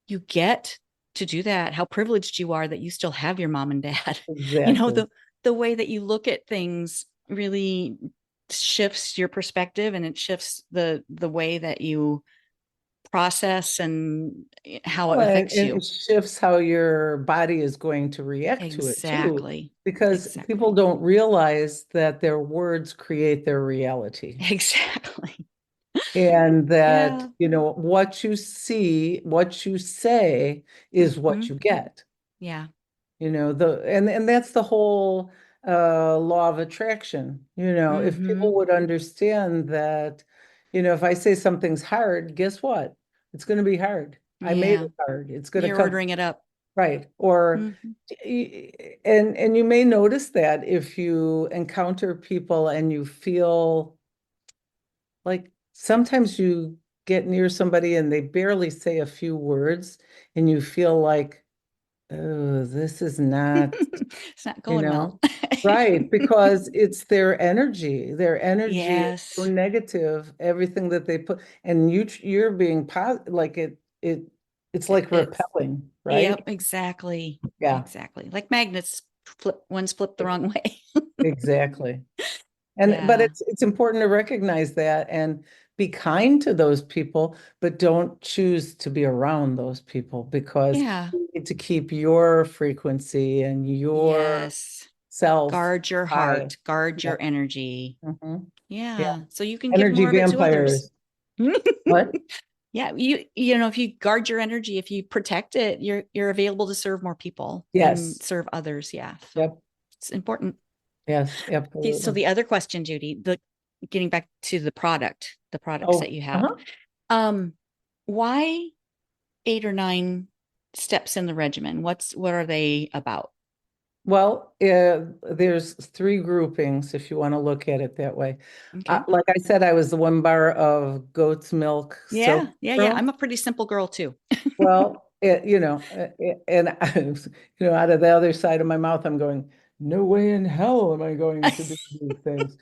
you get to do that. How privileged you are that you still have your mom and dad. You know, Exactly. the way that you look at things really shifts your perspective, and it shifts the way that you process and how it Well, affects and it you. shifts how your body is going to react to it too, Exactly. because people Exactly. don't realize that their words create their reality. Exactly. And that, Yeah. what you see, what you say is what Hmm. you get. Yeah. And that's the whole law of attraction. If Hmm. people would understand that, if I say something's hard, guess what? It's going to be hard. I made Yeah. it hard. It's going to You're come ordering it up. right. Or Hmm. and you may notice that if you encounter people and you feel like sometimes you get near somebody and they barely say a few words and you feel like, oh, this is not, It's not going well. right, because it's their energy. Their energy is so Yes. negative, everything that they put, and you're being positive, like it's like It's repelling, right? Yep, exactly. Yeah, Exactly. Like magnets one's flipped the wrong way. exactly. But Yeah. it's important to recognize that and be kind to those people, but don't choose to be around those people because Yeah. you need to keep your frequency and your Yes. self Guard your high. heart, guard Yeah. your energy. Mhm. Yeah. Yeah. So you can give Energy more of it to others. vampires. What? Yeah, if you guard your energy, if you protect it, you're available to serve more people and Yes. serve others. Yeah. So Yep. it's important. Yes, Okay, so absolutely. the other question, Judy, the getting back to the products that Oh, you have. uh-huh. Um, why 8 or 9 steps in the regimen? What are they about? Well, there's 3 groupings if you want to look at it that way. Okay. Like I said, I was the 1 bar of goat's milk Yeah, soap yeah, yeah. girl. I'm a pretty simple girl too. Well, and out of the other side of my mouth, I'm going, no way in hell am I going to do these things.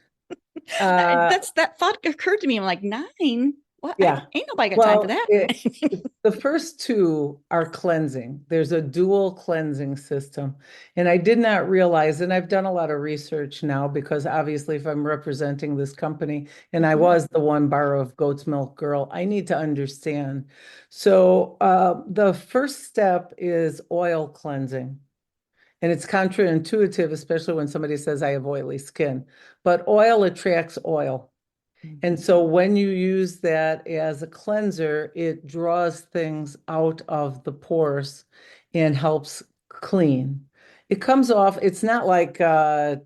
Uh, That thought occurred to me. I'm like, 9? What? yeah. Ain't nobody got time for Well, that. the first 2 are cleansing. There's a dual cleansing system. And I did not realize, and I've done a lot of research now because obviously if I'm representing this company and I Mhm. was the 1 bar of goat's milk girl, I need to understand. So the first step is oil cleansing. And it's counterintuitive, especially when somebody says I have oily skin. But oil attracts oil. And Mhm. so when you use that as a cleanser, it draws things out of the pores and helps clean. It comes off, it's not like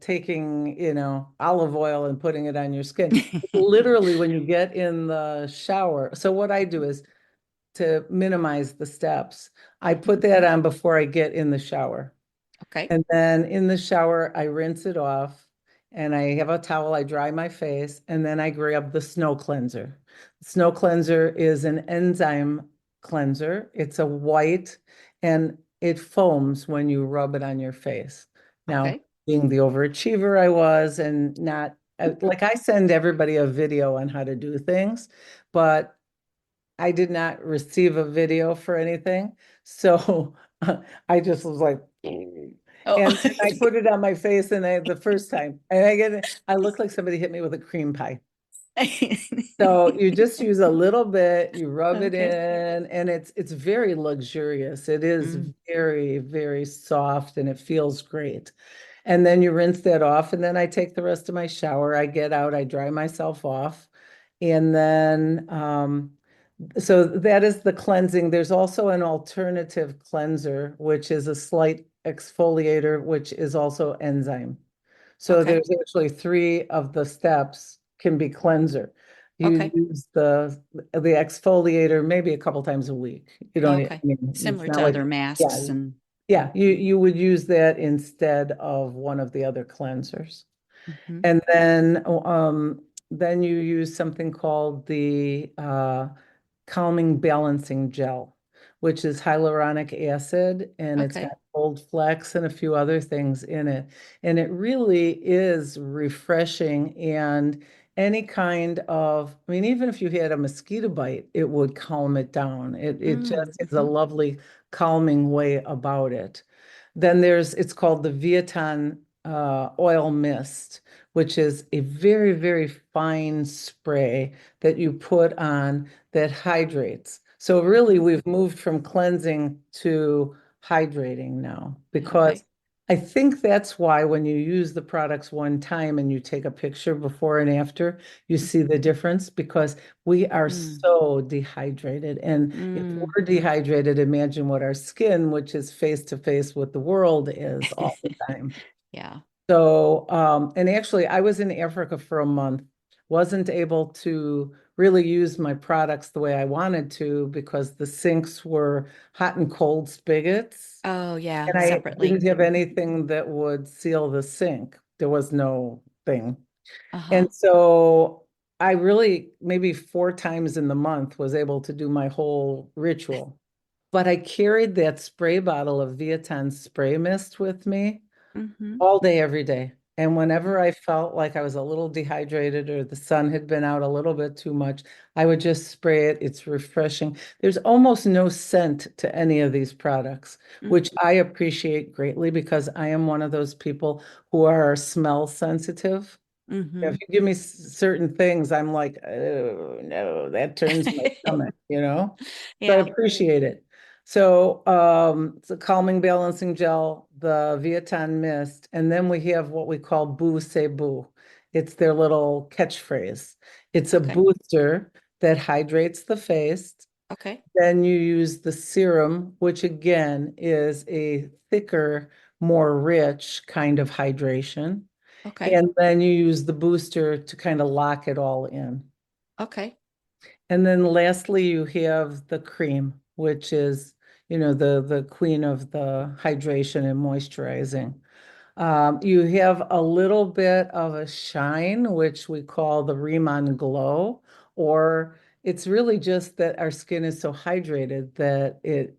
taking, olive oil and putting it on your skin. Literally, when you get in the shower. So what I do is to minimize the steps, I put Mhm. that on before I get in the shower. Okay. And then in the shower, I rinse it off and I have a towel, I dry my face, and then I grab the snow cleanser. Snow cleanser is an enzyme cleanser. It's a white and it foams when you rub it on your face. Now, Okay. being the overachiever I was and not like I send everybody a video on how to do things, but I did not receive a video for anything. So I just was like, Oh. and I put it on my face and the first time, and I look like somebody hit me with a cream pie. So you just use a little bit, you rub it Okay. in, and it's very luxurious. It is Mm. very, very soft and it feels great. And then you rinse that off, and then I take the rest of my shower. I get out, I dry myself off, and then so that is the cleansing. There's also an alternative cleanser, which is a slight exfoliator, which is also enzyme. So Okay. there's actually 3 of the steps can be cleanser. You Okay. use the exfoliator maybe a couple times a week. You don't, I Okay. mean, it's Similar not to like, other yeah, masks and yeah, you would use that instead of one of the other cleansers. Mhm. And then you use something called the calming balancing gel, which is hyaluronic acid, and it's got Okay. old flax and a few other things in it. And it really is refreshing and any kind of, I mean, even if you had a mosquito bite, it would calm it down. It just is a Mhm. lovely calming way about it. Then it's called the Viaton oil mist, which is a very, very fine spray that you put on that hydrates. So really, Mhm. we've moved from cleansing to hydrating now because Okay. I think that's why when you use the products one time and you take a picture before and after, you see the difference because we are Mm. so dehydrated. And if Mm. we're dehydrated, imagine what our skin, which is face to face with the world, is all the time. Yeah. So, and actually, I was in Africa for a month, wasn't able to really use my products the way I wanted to because the sinks were hot and cold spigots, Oh, yeah, and I separately. didn't have anything that would seal the sink. There was no thing. Uh-huh. And so I really, maybe 4 times in the month, was able to do my whole ritual. But I carried that spray bottle of Viaton spray mist with me Mm-hmm. all day, every day. And whenever I felt like I was a little dehydrated or the sun had been out a little bit too much, I would just spray it. It's refreshing. There's almost no scent to any of these products, which I appreciate greatly because I am one of those people who are smell sensitive. Mm-hmm. If you give me certain things, I'm like, oh no, that turns my stomach, you know? So I Yeah. appreciate it. So it's a calming balancing gel, the Viaton mist, and then we have what we call Boo Say Boo. It's their little catchphrase. It's a Okay. booster that hydrates the face. Okay. Then you use the serum, which again is a thicker, more rich kind of hydration. Okay. And then you use the booster to kind of lock it all in. Okay. And then lastly, you have the cream, which is, the queen of the hydration and moisturizing. You have a little bit of a shine, which we call the Riman glow, or it's really just that our skin is so hydrated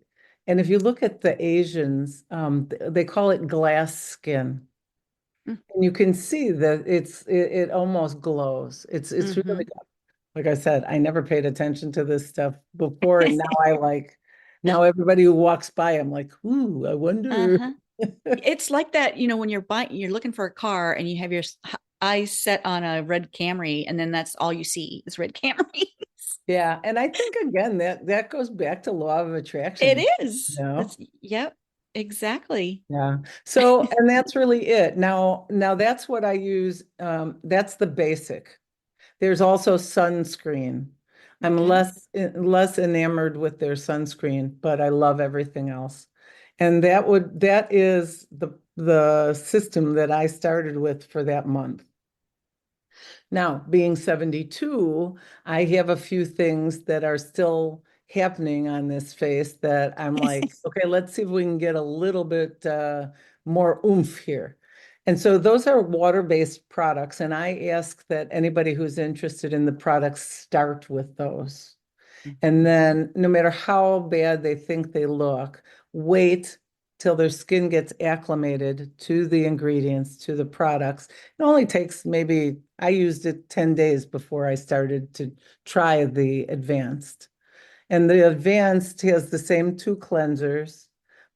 and if you look at the Asians, they call it glass skin. And you can see that it almost glows. It's Mm-hmm. really good. Like I said, I never paid attention to this stuff before, and now everybody who walks by, I'm like, ooh, I wonder. Uh-huh. It's like that, when you're looking for a car and you have your eyes set on a red Camry, and then that's all you see is red Camrys. Yeah, and I think again that goes back to law of It attraction, you is. know? Yep, exactly. Yeah. So, and that's really it. Now that's what I use. That's the basic. There's also sunscreen. I'm Okay. less enamored with their sunscreen, but I love everything else. And that is the system that I started with for that month. Now, being 72, I have a few things that are still happening on this face that I'm like, okay, let's see if we can get a little bit more oomph here. And so those are water-based products, and I ask that anybody who's interested in the products start with those. And then no matter how bad they think they look, wait till their skin gets acclimated to the ingredients, to the products. It only takes maybe, I used it 10 days before I started to try the advanced. And the advanced has the same two cleansers,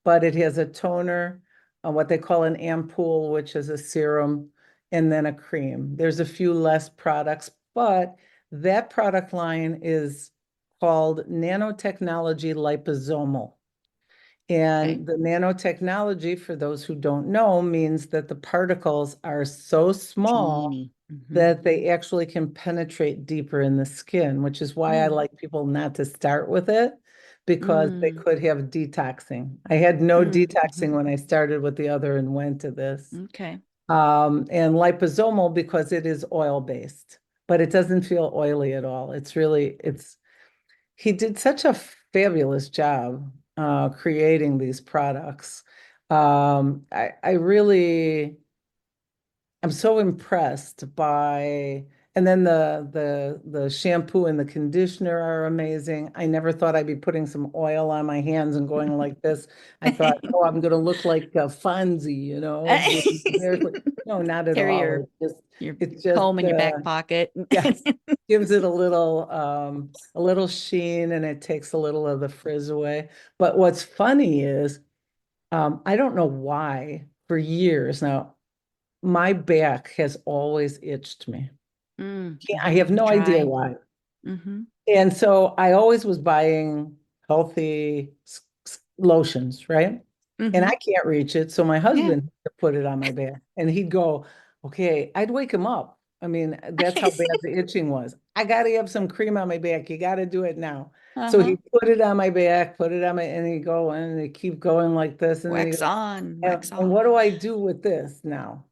but it has a toner, what they call an ampoule, which is a serum, and then a cream. There's a few less products, but that product line is called nanotechnology liposomal. Okay. And the nanotechnology, for those who don't know, means that the particles are so small Teeny. Mm-hmm. that they actually can penetrate deeper in the skin, which is why I Mm. like people not to start with it because they Mm. could have detoxing. I had no Mm-hmm. detoxing when I started with the other and went to this. Okay. And liposomal because it is oil-based, but it doesn't feel oily at all. He did such a fabulous job creating these products. I really I'm so impressed by, and then the shampoo and the conditioner are amazing. I never thought I'd be putting some oil on my hands and going like this. I thought, oh, I'm going to look like Fonzie, with my hair. No, not at Carry all. your It's just, comb in your back pocket. yes, gives it a little sheen, and it takes a little of the frizz away. But what's funny is, I don't know why for years now my back has always itched me. I Mm-hmm. have no idea Dry. why. Mm-hmm. And so I always was buying healthy lotions, right? And Mm-hmm. I can't reach it. So my Yeah. husband put it on my back and he'd go, okay, I'd wake him up. I mean, that's how bad the itching was. I got to have some cream on my back. You got to do it now. So he Uh-huh. put it on my back, put it on and he'd go and he keep going like this. And then he Wax goes, on, wax and off. what do I do with this now?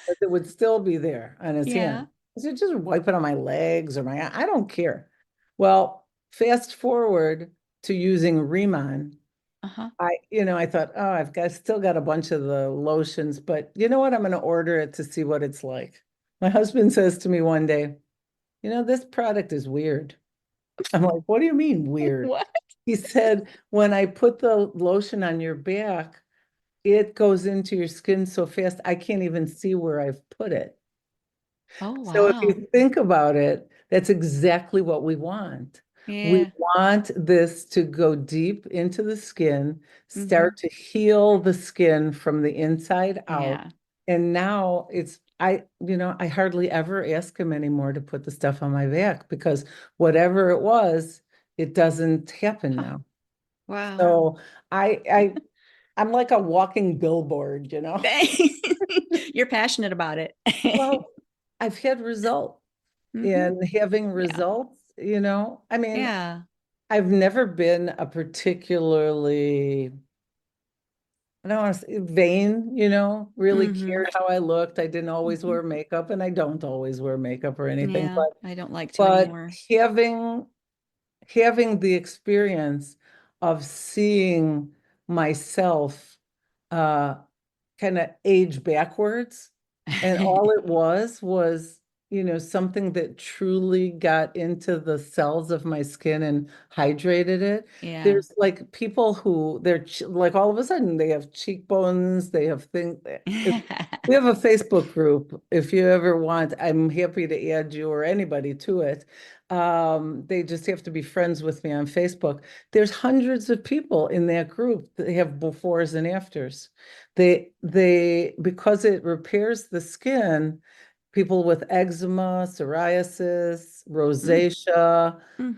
But it would still be there on his Yeah. hand. I said, just wipe it on my legs or I don't care. Well, fast forward to using Riman. Uh-huh. I thought, oh, still got a bunch of the lotions, but you know what? I'm going to order it to see what it's like. My husband says to me one day, this product is weird. I'm like, what do you mean weird? What? He said, when I put the lotion on your back, it goes into your skin so fast, I can't even see where I've put it. Oh, So if wow. you think about it, that's exactly what we want. We Yeah. want this to go deep into the skin, Hmm. start to heal the skin from the inside out. Yeah. And now I hardly ever ask him anymore to put the stuff on my back because whatever it was, it doesn't happen Huh. now. Wow. So I, I, I'm like a walking billboard. You're passionate about it. Well, I've had results. Hmm. In having Yeah. results, I mean, Yeah. I've never been a particularly, I don't want to say vain, really Hmm. cared how I looked. I didn't always wear makeup and I don't always wear makeup or anything, Yeah. but I don't like to but anymore. having the experience of seeing myself uh kind of age backwards. And all it was, something that truly got into the cells of my skin and hydrated it. Yeah. There's like people who like all of a sudden they have cheekbones, they have things. We have a Facebook group. If you ever want, I'm happy to add you or anybody to it. They just have to be friends with me on Facebook. There's hundreds of people in that group that have befores and afters. Because it repairs the skin, people with eczema, psoriasis, rosacea, Hmm.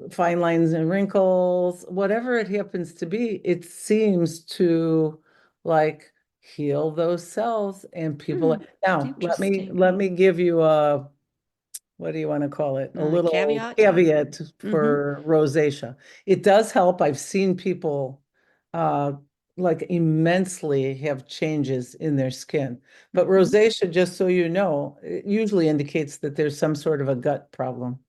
fine lines and wrinkles, whatever it happens to be, it seems to like heal those cells and people. Hmm. Now, Interesting. let me give you a, what do you want to call it? A little Caveat. caveat Hmm. for rosacea. It does help. I've seen people uh, like immensely have changes in their skin. But Hmm. rosacea, just so you know, it usually indicates that there's some sort of a gut problem.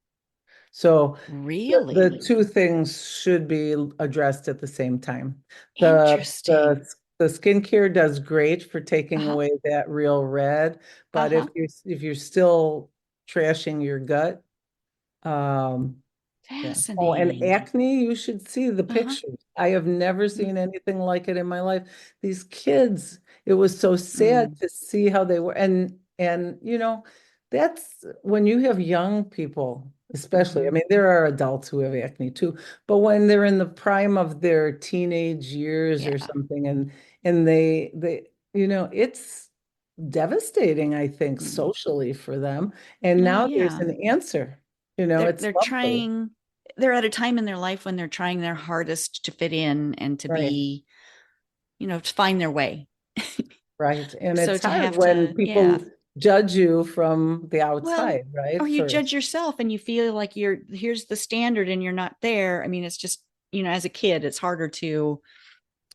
So the Really two things should be addressed at the same time. The interesting. the the skincare does great for taking Uh-huh. away that real red, but Uh-huh. if you're still trashing your gut, um, yeah. Oh, and Fascinating. acne, you should see the Uh-huh. pictures. I have never seen anything like it in my life. These kids, it was so sad Mm. to see how they were. And that's when you have young people, especially. I Hmm. mean, there are adults who have acne too, but when they're in the prime of their teenage years or Yeah. something, and it's devastating, I think, Mm. socially for them. And Oh now there's yeah. an answer. They're It's they're lovely. trying they're at a time in their life when they're trying their hardest to fit in and to Right. be, to find their way. Right. And So it's to hard have when to, yeah. people judge you from the Well, outside, right? or you judge yourself and you feel like here's the standard and you're not there. I mean, it's just, as a kid, it's harder to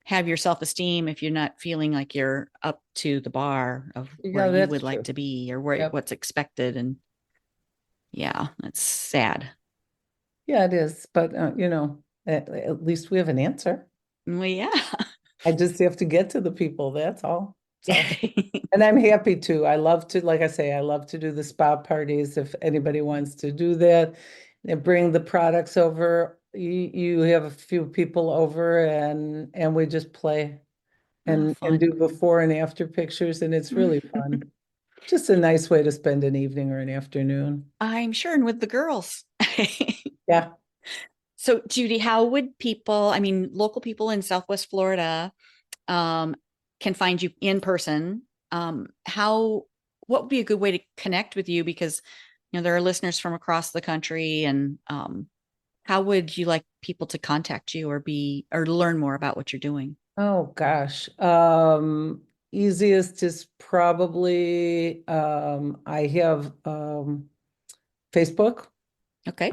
have your self-esteem if you're not feeling like you're up to the bar of where Yeah, you that's would like true. to be or where Yep. what's expected. And yeah, that's sad. Yeah, it is. But at least we have an answer. Well, yeah. I just have to get to the people. That's all. So, and I'm happy to. I love to, like I say, I love to do the spa parties if anybody wants to do that. And bring the products over. You have a few people over and we just play Oh, and fun. do before and after pictures, and it's really fun. Just a nice way to spend an evening or an afternoon. I'm sure. And with the girls. Yeah. So, Judy, how would people, I mean, local people in Southwest Florida, um, can find you in person? What would be a good way to connect with you? Because, there are listeners from across the country, and how would you like people to contact you or learn more about what you're doing? Oh gosh. Easiest is probably I have Facebook, Okay.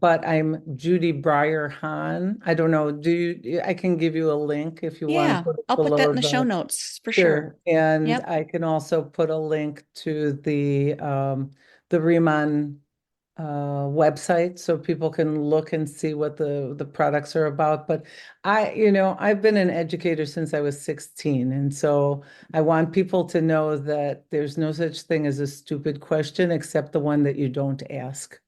but I'm Judy Hahn. I don't know. I can give you a link if you want to Yeah, put it I'll put that below in the show the. notes for sure. Sure. And Yep. I can also put a link to the Riman website so people can look and see what the products are about. But I've been an educator since I was 16, and so I want people to know that there's no such thing as a stupid question except the one that you don't ask.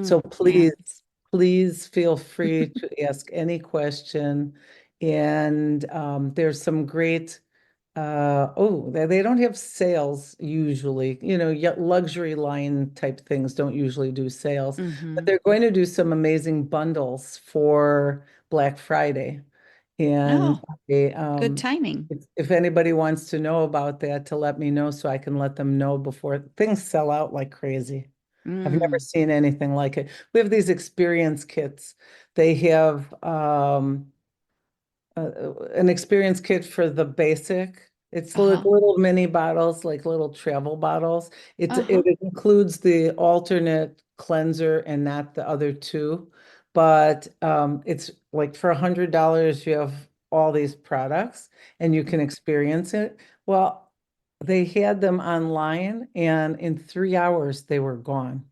So please, Yes. please feel free to ask any question. And there's some great they don't have sales usually. Yet luxury line type things don't usually do sales, but Mm-hmm. they're going to do some amazing bundles for Black Friday. And Oh, they, good timing. if anybody wants to know about that, to let me know so I can let them know before things sell out like crazy. I've never Mm. seen anything like it. We have these experience kits. They have an experience kit for the basic. It's like Uh-huh. little mini bottles, like little travel bottles. Uh-huh. It includes the alternate cleanser and not the other two. But it's like for $100, you have all these products and you can experience it. Well, they had them online, and in 3 hours they were gone.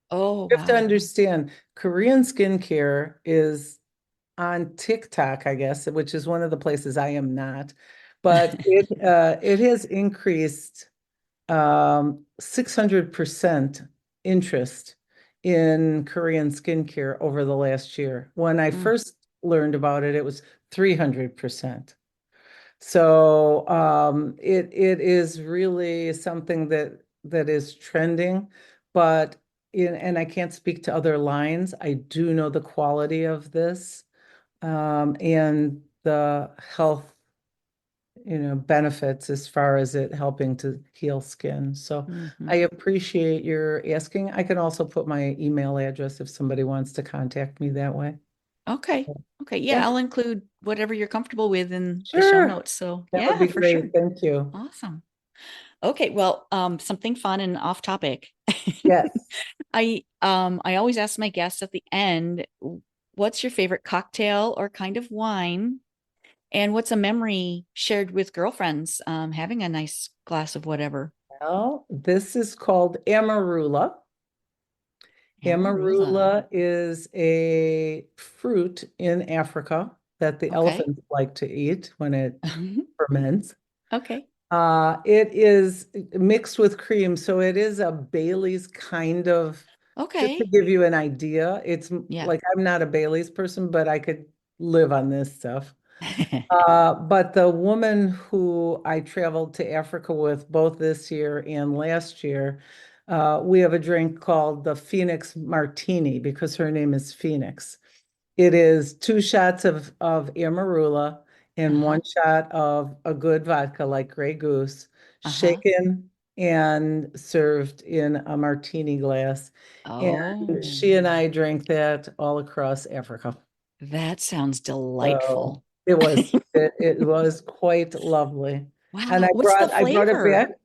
Oh, You have to wow. understand, Korean skincare is on TikTok, I guess, which is one of the places I am not, but it has increased 600% interest in Korean skincare over the last year. When I Mm, first learned about it, it was 300%. So it is really something that is trending, but and I can't speak to other lines. I do know the quality of this and the health, benefits as far as it helping to heal skin. So hmm. I appreciate your asking. I can also put my email address if somebody wants to contact me that way. Okay. Okay. Yeah, Yeah, I'll include whatever you're comfortable with in the show sure. notes. So That would yeah, be for sure. great. Thank you. Awesome. Okay, well, something fun and off topic. Yes. I always ask my guests at the end, what's your favorite cocktail or kind of wine? And what's a memory shared with girlfriends, having a nice glass of whatever? Well, this is called Amarula. Amarula. Amarula is a fruit in Africa that the Okay. elephants like to eat when it ferments. Okay. It is mixed with cream, so it is a Bailey's kind of, just to Okay. give you an idea. It's Yeah. like I'm not a Bailey's person, but I could live on this stuff. But the woman who I traveled to Africa with both this year and last year, we have a drink called the Phoenix Martini because her name is Phoenix. It is 2 shots of Amarula and Uh-huh. 1 shot of a good vodka like Grey Goose, Uh-huh. shaken and served in a martini glass. And Oh, she and I drank that all across Africa. that sounds So delightful. it was quite lovely. And Wow. What's the I brought it flavor?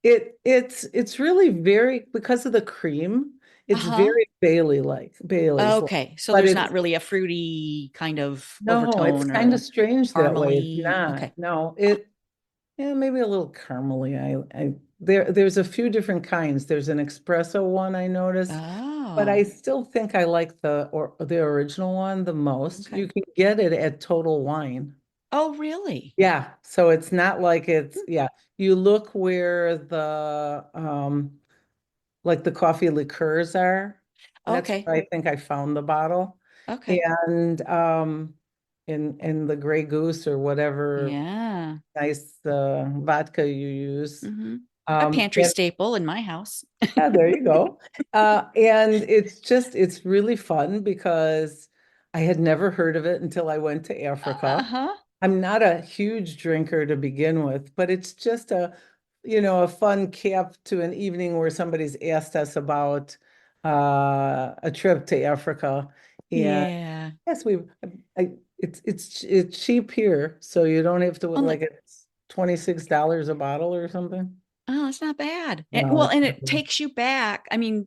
back. It's really very, because of the cream, it's Uh-huh. very Bailey's like, Okay. So but there's it's not really a fruity kind of no, it's overtone kind of or strange that way. It's caramely. not. Okay. No, yeah, maybe a little caramely. There's a few different kinds. There's an espresso one I noticed, but I Oh, still think I like the original one the most. okay. You can get it at Total Wine. Oh, really? Yeah, so it's not like Hmm. yeah. You look where the like the coffee liqueurs are. That's Okay. where I think I found the bottle. Okay. And in the Grey Goose or whatever Yeah. nice vodka you use. Hmm. A pantry And staple in my house. yeah, there you go. And it's really fun because I had never heard of it until I went to Africa. Uh-huh. I'm not a huge drinker to begin with, but it's just a fun cap to an evening where somebody's asked us about a trip to Africa. And Yeah. yes, it's cheap here, so you don't have to, Oh, like, it's $26 a bottle or something. oh, it's not bad. And No, well, it's and not it bad. takes you back. I mean,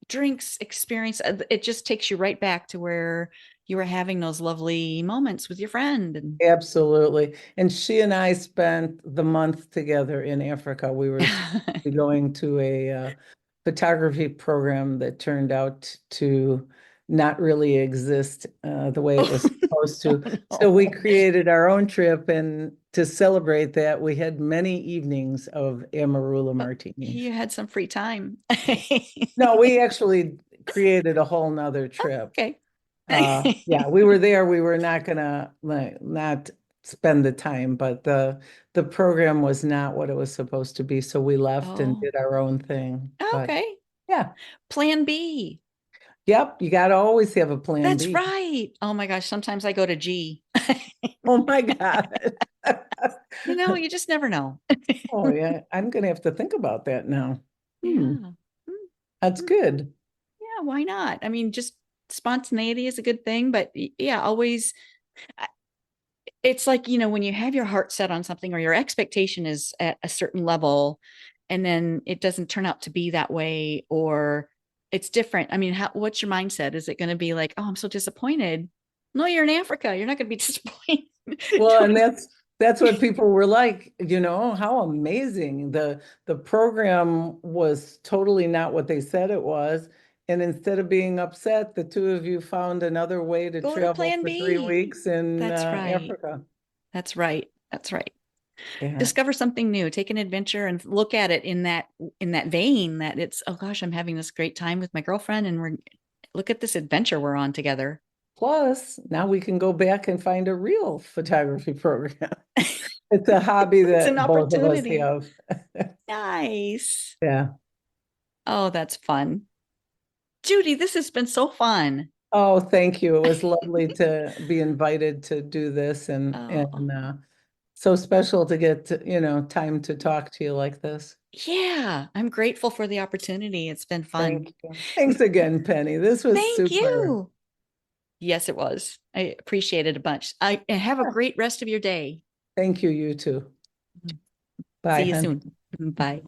drinks experience, it just takes you right back to where you were having those lovely moments with your friend. And Absolutely. And she and I spent the month together in Africa. We were supposed to be going to photography program that turned out to not really exist the way it was supposed to. Oh, So we no. created our own trip, and to celebrate that, we had many evenings of Amarula martinis. You had some free time. No, we actually created a whole nother trip. Okay. Yeah, we were there. We were not gonna not spend the time, but the program was not what it was supposed to be. So we left and Oh, did our own thing. But okay. yeah, Plan B. yep, you got to always have a plan That's B. right. Oh my gosh. Sometimes I go to G. Oh my God. You just never know. Oh yeah, I'm gonna have to think about that now. Hmm, Yeah. that's good. Yeah, why not? I mean, just spontaneity is a good thing, but yeah, always it's like, when you have your heart set on something or your expectation is at a certain level and then it doesn't turn out to be that way or it's different. I mean, what's your mindset? Is it going to be like, oh, I'm so disappointed? No, you're in Africa. You're not going to be disappointed. Well, and that's what people were like, how amazing. The program was totally not what they said it was. And instead of being upset, the two of you found another way to Go to travel plan for 3 B. weeks in That's right. Africa. That's right. That's right. Yeah. Discover something new, take an adventure and look at it in that vein that it's, oh gosh, I'm having this great time with my girlfriend and look at this adventure we're on together. Plus, now we can go back and find a real photography program. It's a hobby It's an that both of us opportunity. have. Nice. Yeah. Oh, that's fun. Judy, this has been so fun. Oh, thank you. It was lovely to be invited to do this Oh, and so special to get time to talk to you like this. yeah. I'm grateful for the opportunity. It's been fun. Thank you. Thanks again, Penny. This was Thank super. you. Yes, it was. I appreciate it a bunch. And have a great rest of your day. Thank you, you too. Bye, See you hon. soon. Bye.